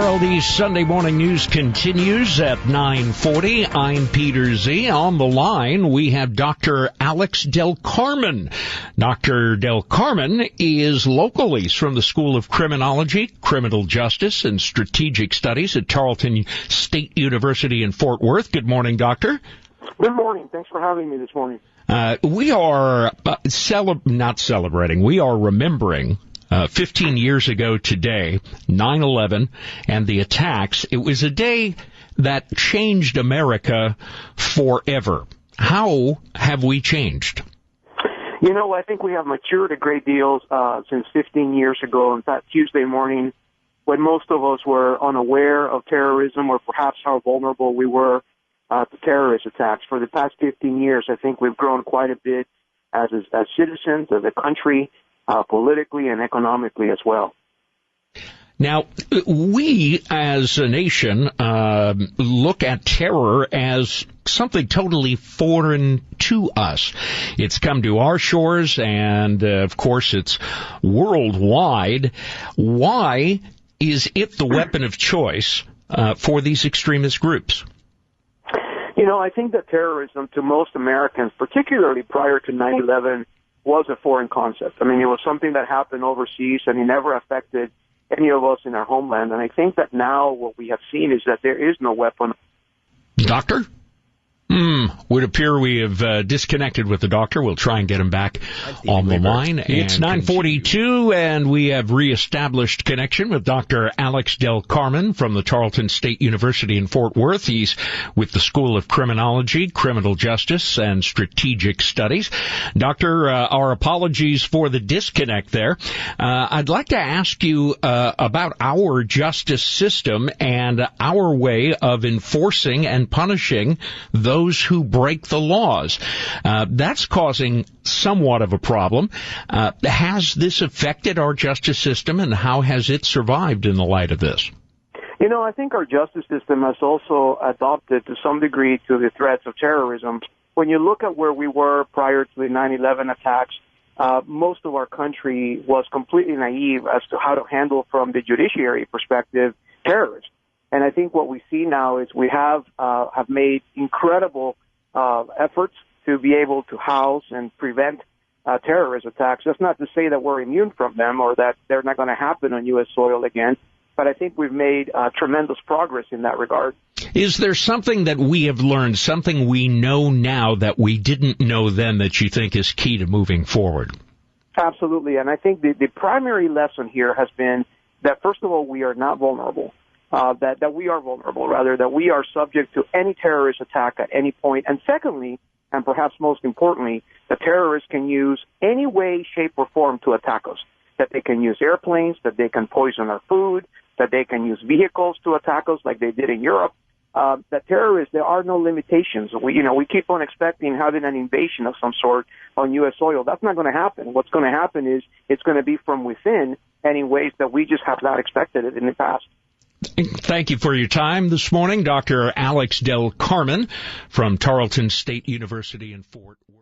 KRLD Sunday Morning News continues at 9:40. I'm Peter Z. On the line, we have Dr. Alex Del Carmen. Dr. Del Carmen is locally from the School of Criminology, Criminal Justice, and Strategic Studies at Tarleton State University in Fort Worth. Good morning, Doctor. Good morning. Thanks for having me this morning. We are not celebrating. We are remembering 15 years ago today, 9/11, and the attacks. It was a day that changed America forever. How have we changed? You know, I think we have matured a great deal since 15 years ago. In fact, Tuesday morning, when most of us were unaware of terrorism or perhaps how vulnerable we were to terrorist attacks, for the past 15 years, I think we've grown quite a bit as citizens, as a country, politically and economically as well. Now, we as a nation look at terror as something totally foreign to us. It's come to our shores, and of course it's worldwide. Why is it the weapon of choice for these extremist groups? You know, I think that terrorism to most Americans, particularly prior to 9/11, was a foreign concept. I mean, it was something that happened overseas, and it never affected any of us in our homeland. And I think that now what we have seen is that there is no weapon. Doctor? Would appear we have disconnected with the doctor. We'll try and get him back on the line. It's 9:42, and we have reestablished connection with Dr. Alex Del Carmen from the Tarleton State University in Fort Worth. He's with the School of Criminology, Criminal Justice, and Strategic Studies. Doctor, our apologies for the disconnect there. I'd like to ask you about our justice system and our way of enforcing and punishing those who break the laws. That's causing somewhat of a problem. Has this affected our justice system, and how has it survived in the light of this? You know, I think our justice system has also adopted to some degree to the threats of terrorism. When you look at where we were prior to the 9/11 attacks, most of our country was completely naive as to how to handle, from the judiciary perspective, terrorists. And I think what we see now is we have made incredible efforts to be able to house and prevent terrorist attacks. That's not to say that we're immune from them or that they're not going to happen on U.S. soil again, but I think we've made tremendous progress in that regard. Is there something that we have learned, something we know now that we didn't know then, that you think is key to moving forward? Absolutely, and I think the primary lesson here has been that, first of all, we are not vulnerable. That we are vulnerable, rather, that we are subject to any terrorist attack at any point. And secondly, and perhaps most importantly, the terrorists can use any way, shape, or form to attack us. That they can use airplanes, that they can poison our food, that they can use vehicles to attack us like they did in Europe. That terrorists, there are no limitations. We keep on expecting having an invasion of some sort on U.S. soil. That's not going to happen. What's going to happen is it's going to be from within and in ways that we just have not expected it in the past. Thank you for your time this morning, Dr. Alex Del Carmen from Tarleton State University in Fort Worth.